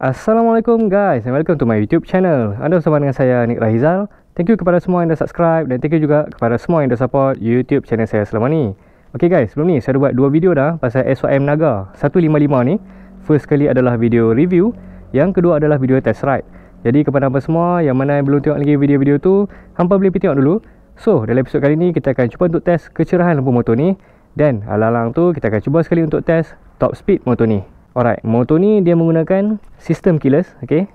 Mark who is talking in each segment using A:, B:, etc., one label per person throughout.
A: Assalamualaikum guys and welcome to my YouTube channel. Anda bersama dengan saya Nick Rahizal. Thank you kepada semua yang dah subscribe dan thank you juga kepada semua yang dah support YouTube channel saya selama ni. Okay guys, sebelum ni saya dah buat 2 video dah pasal SYM Naga 155 ni. First kali adalah video review, yang kedua adalah video test ride. Jadi kepada hampa semua yang mana yang belum tengok lagi video-video tu, hampa boleh pergi tengok dulu. So dalam episod kali ni kita akan cuba untuk test kecerahan lampu motor ni, dan alang-alang tu kita akan cuba sekali untuk test top speed motor ni. Alright, motor ni dia menggunakan sistem keyless, okay.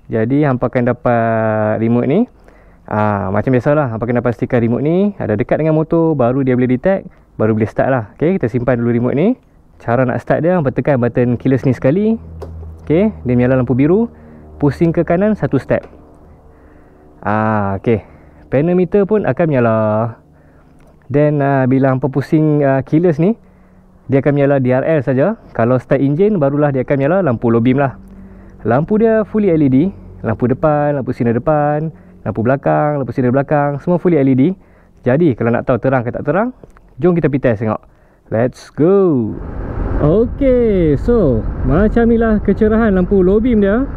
A: Jadi hampa akan dapat remote ni. Macam biasalah, hampa akan dapat stiker remote ni. Ada dekat dengan motor, baru dia boleh detect, baru boleh start lah. Okay, kita simpan dulu remote ni. Cara nak start dia, hampa tekan button keyless ni sekali. Okay, dia menyala lampu biru. Pusing ke kanan 1 step. Okay, panel meter pun akan menyala. Dan bila hampa pusing keyless ni, dia akan menyala DRL saja. Kalau start engine, barulah dia akan menyala lampu low beam lah. Lampu dia fully LED. Lampu depan, lampu sinar depan, lampu belakang, lampu sinar belakang, semua fully LED. Jadi kalau nak tahu terang ke tak terang, jom kita pergi test tengok. Let's go. Okay, so macam inilah kecerahan lampu low beam dia.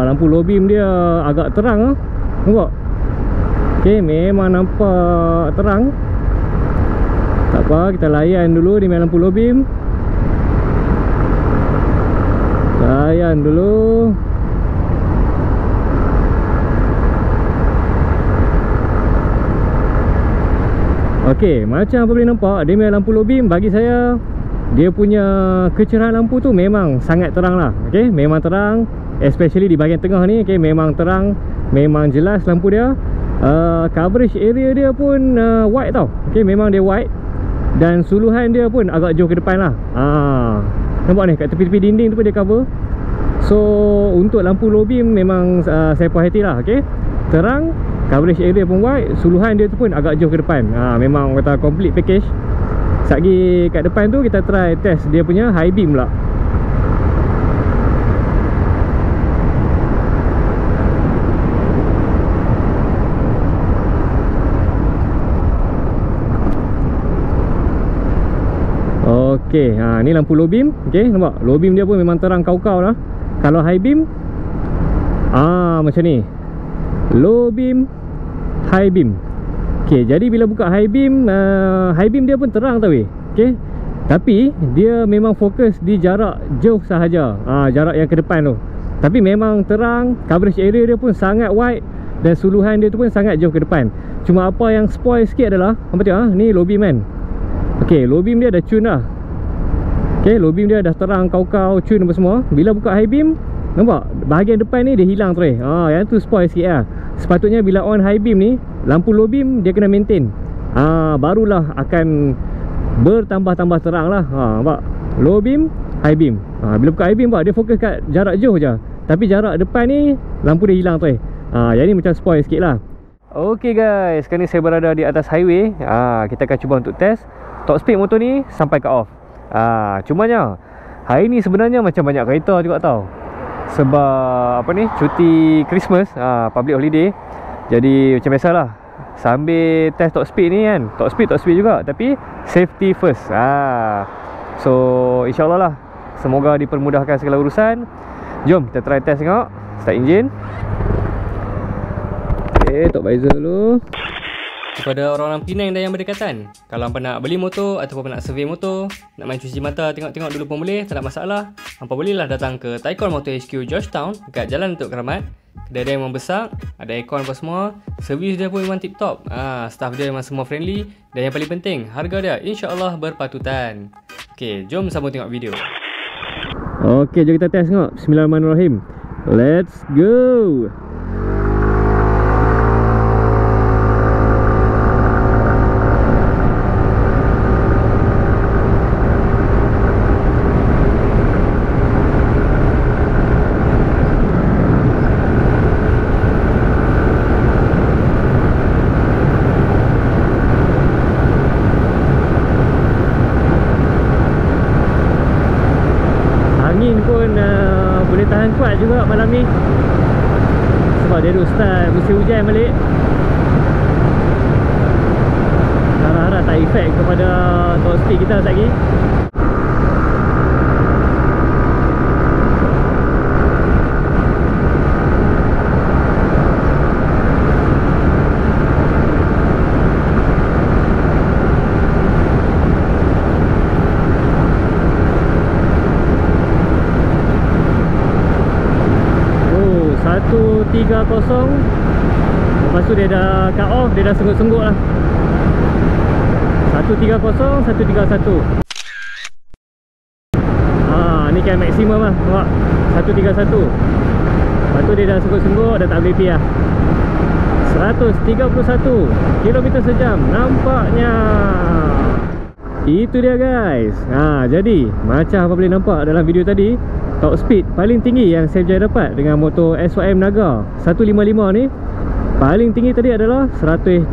A: Lampu low beam dia agak terang. Nampak? Okay, memang nampak terang. Tak apa, kita layan dulu dengan lampu low beam. Layan dulu. Okey, macam apa boleh nampak, dia memang lampu low beam. Bagi saya, dia punya kecerahan lampu tu memang sangat terang lah. Okey, memang terang, especially di bahagian tengah ni. Okey, memang terang, memang jelas lampu dia. Coverage area dia pun wide tau. Okey, memang dia wide. Dan suluhan dia pun agak jauh ke depan lah. Nampak ni, kat tepi-tepi dinding tu pun dia cover. So untuk lampu low beam memang saya puas hati lah. Okay, terang, coverage area pun wide, suluhan dia tu pun agak jauh ke depan. Memang kata complete package. Sekejap lagi kat depan tu kita try test dia punya high beam pula. Okey, ni lampu low beam. Okey, nampak? Low beam dia pun memang terang kau-kau lah. Kalau high beam, macam ni. Low beam, high beam. Okey, jadi bila buka high beam dia pun terang tau weh. Okey. Tapi dia memang fokus di jarak jauh sahaja. Jarak yang ke depan tu. Tapi memang terang, coverage area dia pun sangat wide dan suluhan dia tu pun sangat jauh ke depan. Cuma apa yang spoil sikit adalah, nampak tengok ni low beam kan. Okey, low beam dia dah tune dah. Okey, low beam dia dah terang kau-kau, tune apa semua. Bila buka high beam, nampak bahagian depan ni dia hilang terus. Yang tu spoil sikit lah. Sepatutnya bila on high beam ni, lampu low beam dia kena maintain. Barulah akan bertambah-tambah terang lah. Nampak? Low beam, high beam. Bila buka high beam, dia fokus kat jarak jauh je. Tapi jarak depan ni, lampu dia hilang terus. Yang ni macam spoil sikit lah. Okay guys, sekarang ni saya berada di atas highway. Kita akan cuba untuk test top speed motor ni sampai ke off. Cumanya hari ni sebenarnya macam banyak kereta juga tau. Sebab apa ni, cuti Christmas, public holiday. Jadi macam biasalah, sambil test top speed ni kan, top speed juga, tapi safety first. So insyaAllah lah, semoga dipermudahkan segala urusan. Jom kita try test tengok. Start engine. Okay, top visor dulu. Kepada orang-orang Penang dan yang berdekatan, kalau hampa nak beli motor ataupun nak survey motor, nak main cuci mata, tengok-tengok dulu pun boleh, tak ada masalah. Hampa bolehlah datang ke Taikon Motor HQ Georgetown dekat Jalan Datuk Keramat. Kedai dia memang besar, ada aircon apa semua. Servis dia pun memang tip top. Staff dia memang semua friendly. Dan yang paling penting, harga dia insya-Allah berpatutan. Okey, jom sama tengok video. Okey, jom kita test tengok. Bismillahirrahmanirrahim. Let's go. Angin pun boleh tahan kuat juga malam ni. Sebab dia dah start musim hujan balik. Harap-harap tak efek kepada top speed kita sekejap lagi. 130. Lepas tu dia dah cut off, dia dah senggut-senggut lah. 130, 131. Ni kan maksimum lah, nampak 131. Lepas tu dia dah senggut-senggut, dah tak boleh pi lah. 131 km sejam nampaknya. Itu dia guys. Jadi macam apa boleh nampak dalam video tadi, top speed paling tinggi yang saya berjaya dapat dengan motor SYM Naga 155 ni, paling tinggi tadi adalah 131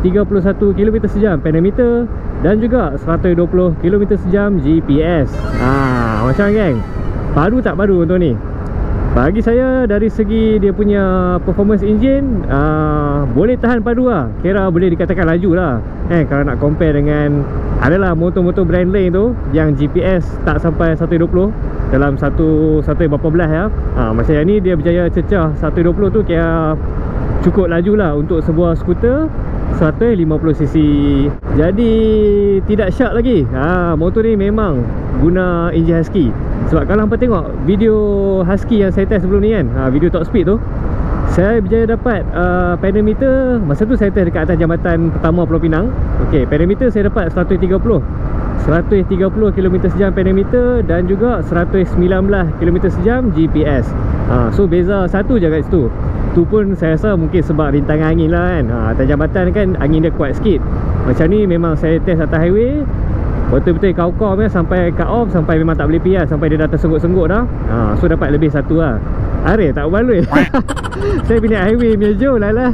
A: km sejam pedometer dan juga 120 km sejam GPS. Macam geng, padu tak padu untuk ni? Bagi saya dari segi dia punya performance engine, boleh tahan padu lah. Kira boleh dikatakan laju lah. Kalau nak compare dengan adalah motor-motor brand lain tu yang GPS tak sampai 120 dalam satu berapa belas ya. Macam yang ni dia berjaya cecah 120 tu, kira cukup laju lah untuk sebuah skuter 150cc. Jadi tidak syak lagi. Motor ni memang guna enjin Husky. Sebab kalau hampa tengok video Husky yang saya test sebelum ni kan, video top speed tu, saya berjaya dapat pedometer. Masa tu saya test dekat atas jambatan pertama Pulau Pinang. Okey, pedometer saya dapat 130 km sejam pedometer dan juga 119 km sejam GPS. So beza satu je kat situ. Tu pun saya rasa mungkin sebab rintangan angin lah kan. Atas jambatan kan angin dia kuat sikit. Macam ni memang saya test atas highway, betul-betul kau-kau sampai cut off, sampai memang tak boleh pi lah, sampai dia dah tersenggut-senggut dah. So dapat lebih satu lah. Are tak berbaloi. Saya minat highway punya jauh lah.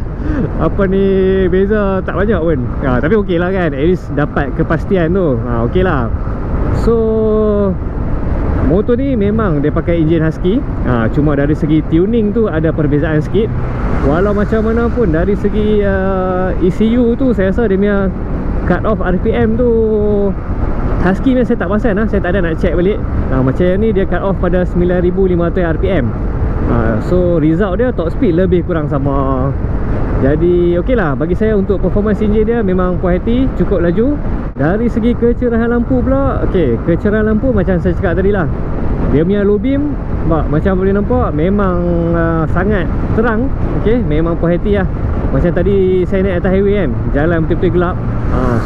A: Apa ni, beza tak banyak pun. Tapi okey lah kan, at least dapat kepastian tu. Okey lah. So motor ni memang dia pakai enjin Husky. Cuma dari segi tuning tu ada perbezaan sikit. Walau macam mana pun dari segi ECU tu, saya rasa dia punya cut off RPM tu Husky ni saya tak perasan lah. Saya tak ada nak check balik. Macam yang ni dia cut off pada 9500 RPM. So result dia top speed lebih kurang sama. Jadi okey lah bagi saya untuk performance engine dia memang puas hati, cukup laju. Dari segi kecerahan lampu pula, okey, kecerahan lampu macam saya cakap tadi lah, dia punya low beam macam boleh nampak memang sangat terang. Okey, memang puas hati lah. Macam tadi saya naik atas highway kan, jalan betul-betul gelap.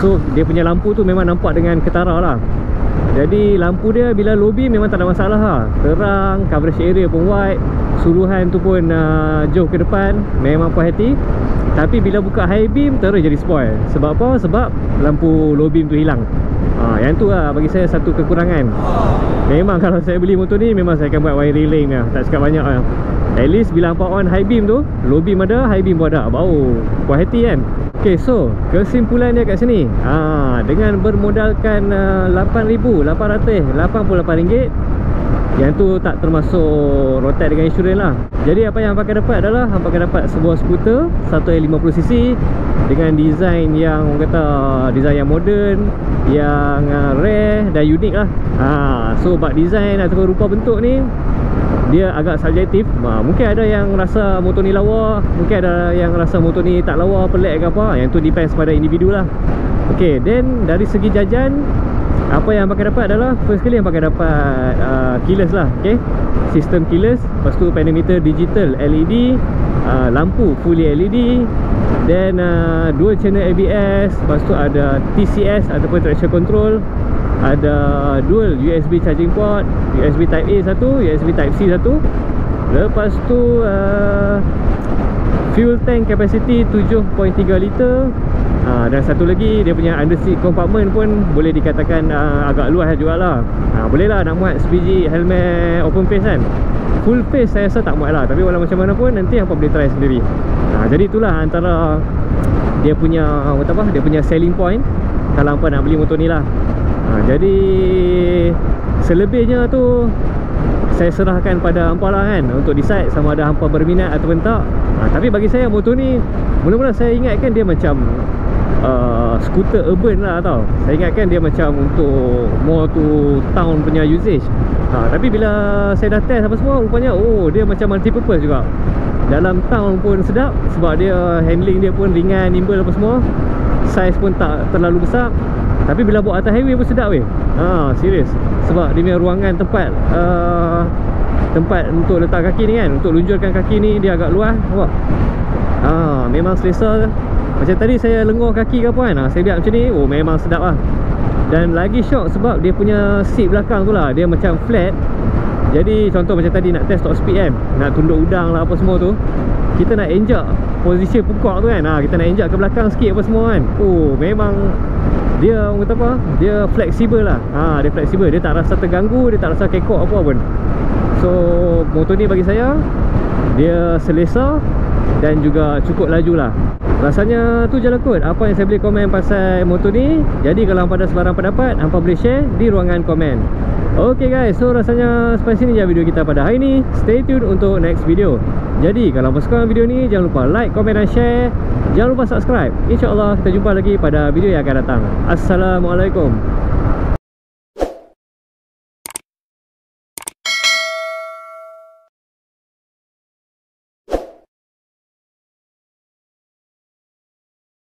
A: So dia punya lampu tu memang nampak dengan ketara lah. Jadi lampu dia bila low beam memang tak ada masalah lah. Terang, coverage area pun wide, suruhan tu pun jauh ke depan, memang puas hati. Tapi bila buka high beam terus jadi spoil. Sebab apa? Sebab lampu low beam tu hilang. Yang tu lah bagi saya satu kekurangan. Memang kalau saya beli motor ni memang saya akan buat wiring link lah, tak cakap banyak lah. At least bila hampa on high beam tu, low beam ada, high beam pun ada, baru puas hati kan. Ok, so kesimpulan dia kat sini, dengan bermodalkan RM8,888, yang tu tak termasuk road tax dengan insurans lah. Jadi apa yang hampa akan dapat adalah hampa akan dapat sebuah skuter 150cc dengan design yang orang kata design yang moden, yang rare dan unik lah. So bak design atau rupa bentuk ni dia agak subjektif. Mungkin ada yang rasa motor ni lawa, mungkin ada yang rasa motor ni tak lawa, pelik ke apa. Yang tu depends pada individu lah. Ok, then dari segi jajan, apa yang pakai dapat adalah first kali yang pakai dapat keyless lah. Ok, sistem keyless. Lepas tu pedometer digital LED, lampu fully LED, then dual channel ABS. Lepas tu ada TCS ataupun traction control, ada dual USB charging port, USB type A satu, USB type C satu. Lepas tu fuel tank capacity 7.3 liter. Dan satu lagi dia punya underseat compartment pun boleh dikatakan agak luas jugalah. Boleh lah nak muat sebiji helmet open face kan. Full face saya rasa tak muat lah, tapi walau macam mana pun nanti hampa boleh try sendiri. Jadi itulah antara dia punya dia punya selling point kalau hampa nak beli motor ni lah. Jadi selebihnya tu saya serahkan pada hampa lah kan, untuk decide sama ada hampa berminat ataupun tak. Tapi bagi saya motor ni mula-mula saya ingatkan dia macam skuter urban lah tau. Saya ingatkan dia macam untuk more to town punya usage. Tapi bila saya dah test apa semua, rupanya dia macam multi purpose juga. Dalam town pun sedap sebab dia handling dia pun ringan, nimble apa semua. Size pun tak terlalu besar. Tapi bila bawa atas highway pun sedap weh. Serius. Sebab dia punya ruangan tempat tempat untuk letak kaki ni kan, untuk lunjurkan kaki ni dia agak luas, nampak? Memang selesa. Macam tadi saya lengur kaki ke apa kan, saya lihat macam ni, oh memang sedap lah. Dan lagi syok sebab dia punya seat belakang tu lah, dia macam flat. Jadi contoh macam tadi nak test top speed kan, nak tunduk udang lah apa semua tu, kita nak injak posisi pokok tu kan, kita nak injak ke belakang sikit apa semua kan. Oh memang dia, orang kata apa, dia fleksibel lah. Dia fleksibel, dia tak rasa terganggu, dia tak rasa kekok apa pun. So motor ni bagi saya, dia selesa dan juga cukup laju lah. Rasanya tu je lah kot apa yang saya boleh komen pasal motor ni. Jadi kalau hampa ada sebarang pendapat, hampa boleh share di ruangan komen. Ok guys, so rasanya sampai sini je video kita pada hari ni. Stay tune untuk next video. Jadi kalau hampa suka video ni, jangan lupa like, komen dan share. Jangan lupa subscribe. InsyaAllah kita jumpa lagi pada video yang akan datang. Assalamualaikum.